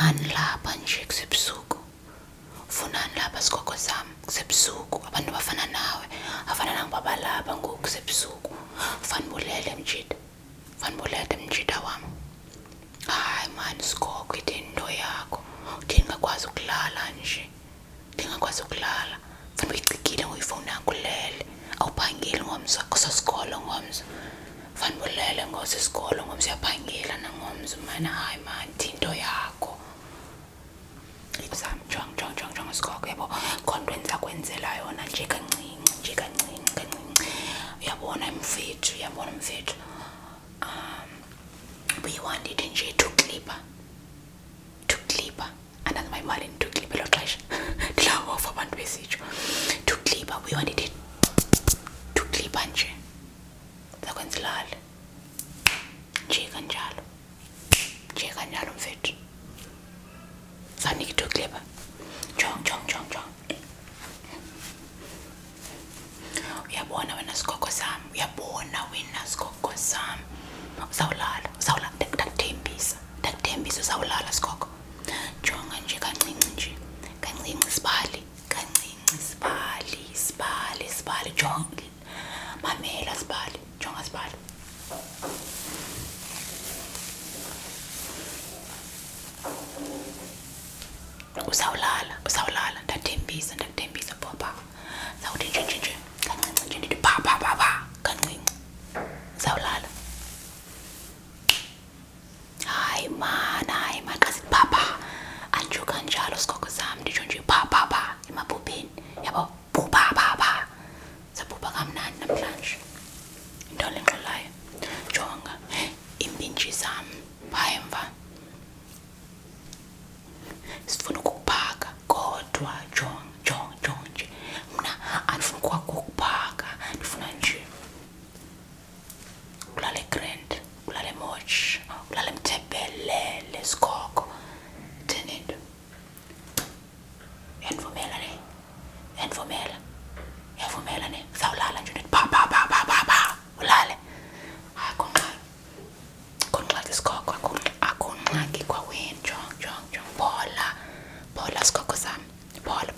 Funani lapha nje kusebusuku. Funani lapha sigogo sami kusebusuku. Abantu bafana nawe, afana nangibaba lapha ngoku kusebusuku. Fanibulele mjida. Fanibulele mjida wami. Hayi man sigogo into yakho. Ndingakwazi ukulala nje. Ndingakwazi ukulala. Fanele uyicikile ngoyifoni yakho ulele. Awuphangeli ngomso kusesikolo ngomso. Fanibulele ngosesikolo ngomso uyaphangela nangomso man. Hayi man into yakho. Exam jong sigogo yabo konto enzakwenzela yona nje kancinci uyabona mfethu we wanted nje to clipper andazi mayimalini to clipper lo xesha ndilawo for abantu besitsho to clipper we wanted it to clipper nje zakwenzelale nje kanjalo mfethu Sanik to clipper. Jong. Uyabona wena sigogo sami. Uzawulala. Ndakuthembisa uzawulala sigogo. Jonga nje kancinci nje. Kancinci sibali. Jonga. Mamela sibali. Jonga sibali. Uzawulala ndakuthembisa papa zawuthi nje kancinci ndithi papa kancinci uzawulala hayi man xa sithi papa anjho kanjalo sigogo sami nditsho nje papa emabhubheni yabo papa sabhubha kamnandi namhlanje into lengxolayo jonga impintshi zami phaya emva sifuna ukuphaka kodwa jong nje mna andifuna ukuphaka ndifuna nje ulale grand ulale moch ulale mthebelele sigogo thenento uyandivumela ne uzawulala nje ndithi papa ulale konxaki sigogo akonxaki kwawena jong bola sigogo sami bola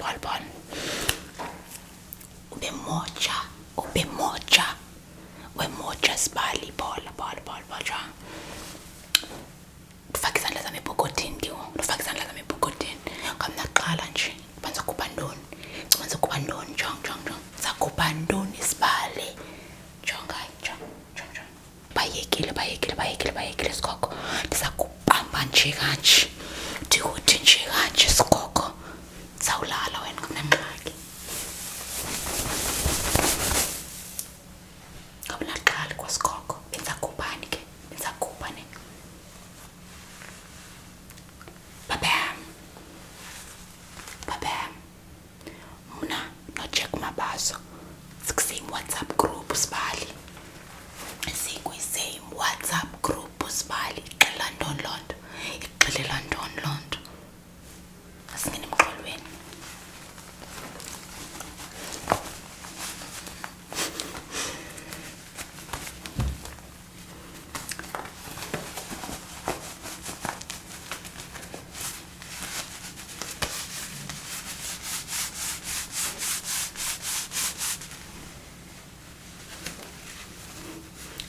wemoja sibali bola jong ndifake izandla zami ebhokotini kamnaqala nje banza kuba ntoni jong zakuba ntoni sibale jong bayekile sigogo ndiza kubamba nje kanje ndikuthi nje kanje sigogo zawulala wena kunengxaki kabunaqali kwasigogo benza kubani babam mna nojack mabaso sikusame WhatsApp group sibali same WhatsApp group sibali ixelela ntoni loo nto asingene emxholweni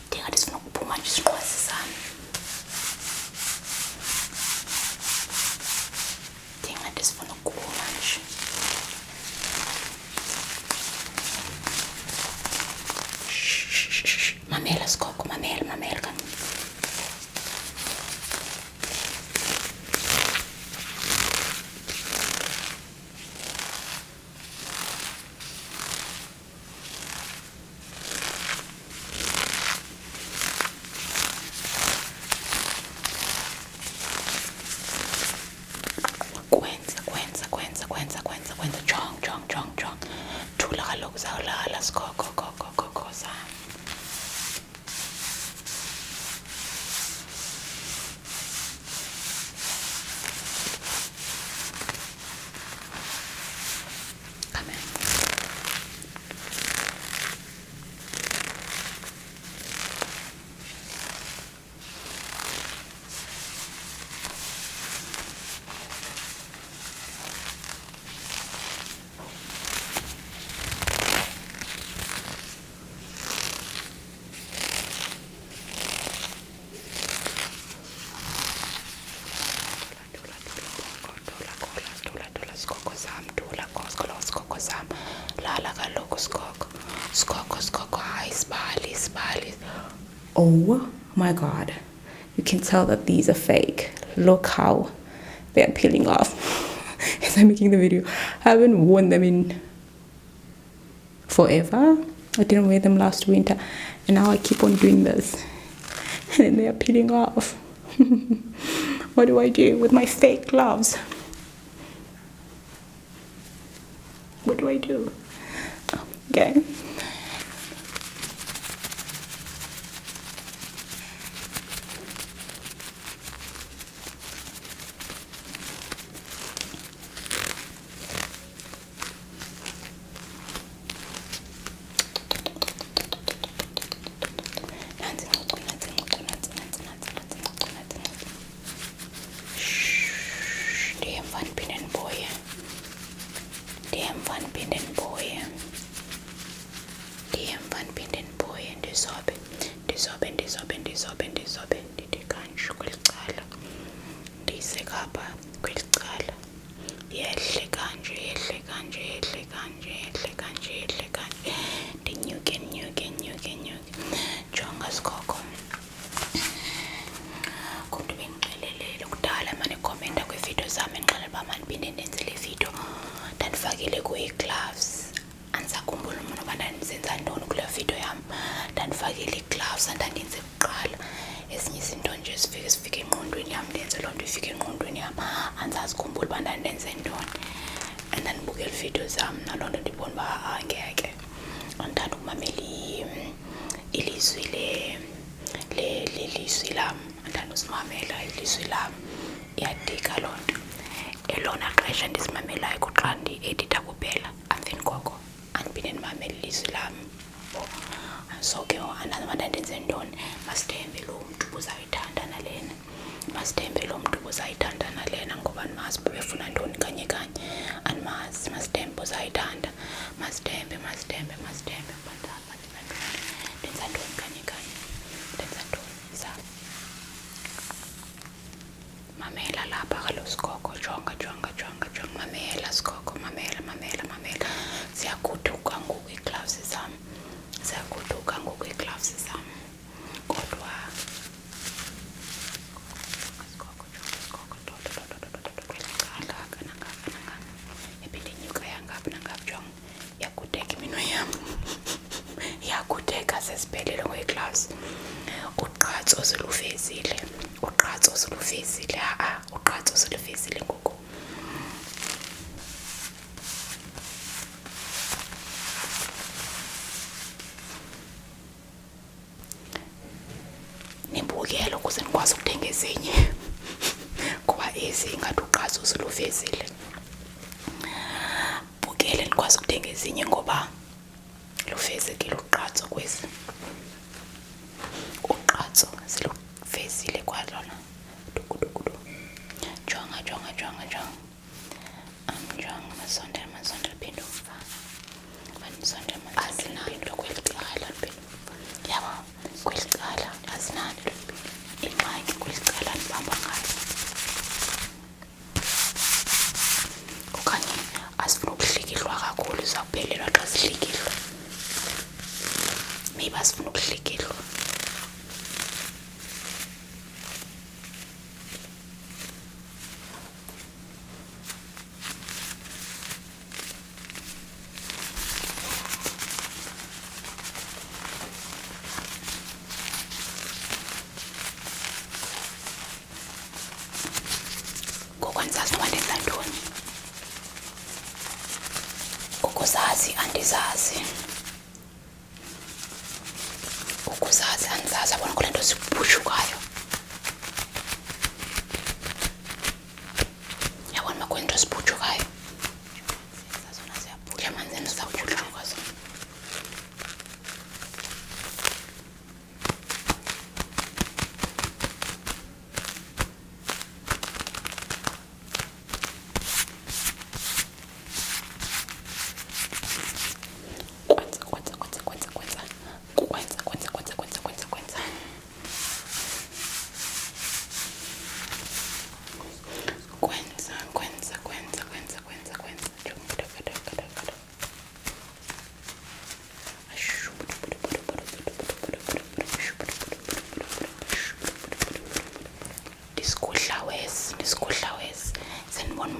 ndingathi sifuna ukuphuma nje sinqwazi sami sifuna ukuphuma nje mamela sigogo mamela kanti kwenza jong thula kaloku uzawulala sigogo sami Oh my god, you can tell that these are fake. Look how they're peeling off as I'm making the video. I haven't worn them in forever. I didn't wear them last winter, and now I keep on doing this, and then they are peeling off. What do I do with my fake gloves? What do I do? Okay.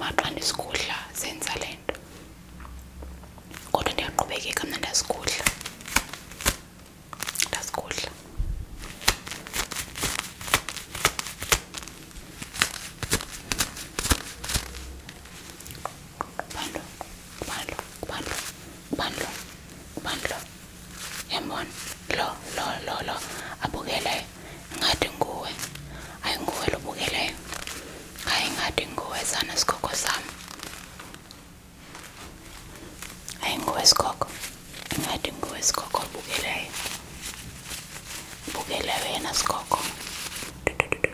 noma xa ndisikudla senza le nto, kodwa ndiyaqhubekeka mna ndasikudla. Bandlo, yambona lo abukeleyo ngathi nguwe, hayi nguwe lo bukeleyo, hayi ngathi nguwe sana sigogo sam, hayi nguwe sigogo, ngathi nguwe sigogo obukeleyo, bukeleyo yena sigogo,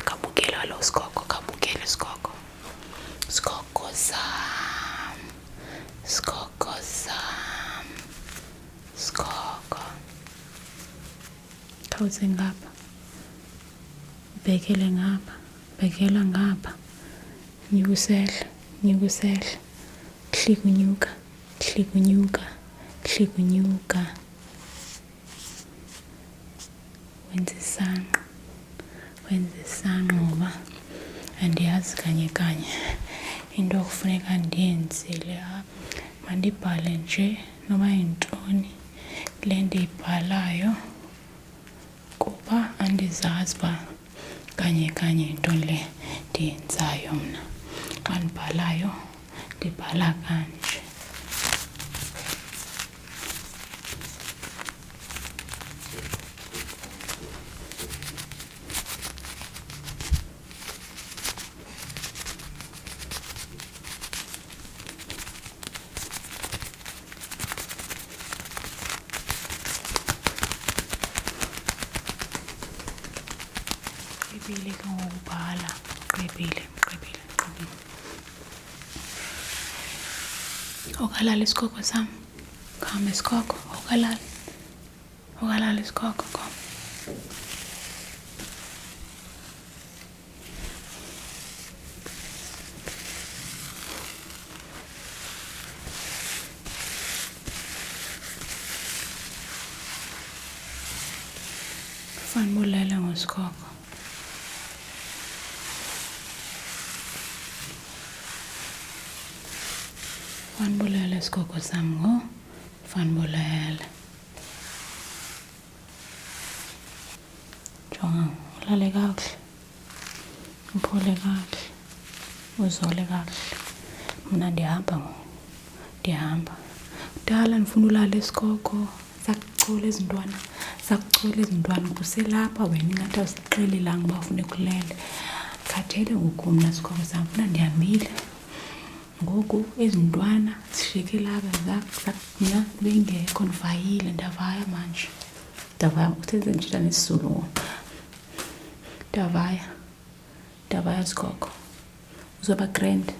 kabukela lo sigogo, kabukele sigogo, sigogo sam, sigogo sam, sigogo. Khawuze ngapha, bhekele ngapha, bhekela ngapha, nyukusehla, nyukusehla, hlikunyuka, hlikunyuka, hlikunyuka. Wenza isanqa, wenza isanqa ngoba andiyazi kanye kanye into okufuneka ndiyenzile apha. Mandibhale nje noba yintoni le ndiyibhalayo kuba andizazi uba kanye kanye yintoni le ndiyenzayo mna. Xa ndibhalayo ndibhala kanje. Qibile ke ngokubhala, qibile. Awukalali isigogo sam, khame isigogo, awukalali isigogo, khome. Fanele ulele ngosigogo. Fanibulele sigogo sam ngo, fanibulele. Jonga, ulale kakuhle, uphole kakuhle, uzole kakuhle. Mna ndihamba ngo, ndihamba. Kudala ndifuna ulala esigogo, sakuchola ezintwana, kuselapha wena ingathi awusixelelanga uba ufuna ulele. Khathele ngoku mna sigogo sam, mna ndihambile. Ngoku ezintwana zishiyeke lapha mna bengekho, ndivayile, ndavaya manje. Ndavaya, uthethe ndithetha nesiZulu. Ndavaya sigogo. Uzoba grand.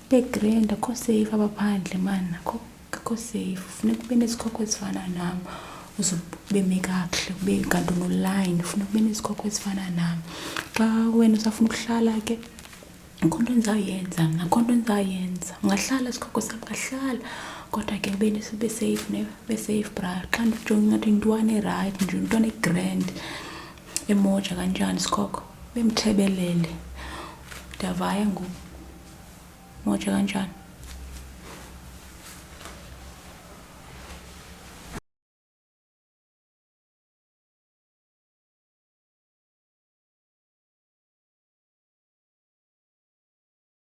Ube grand, akho safe apha phandle man, akho safe. Funeka ube nezigogo ezifana nam. Uzobeme kakuhle, ube kanti unoline, funeka ube nezigogo ezifana nam. Xa wena usafuna ukuhlala ke, akho nto ndizawuyenza mna, akho nto ndizawuyenza. Ungahlala sigogo sam, ngahlala. Kodwa ke ube safe bra. Xa ndijonga ingathi yintwana erayithi nje, yintwana egrand, emoja kanjani sigogo, ube mthebelele. Ndiyavaya ngoku. Moja kanjani?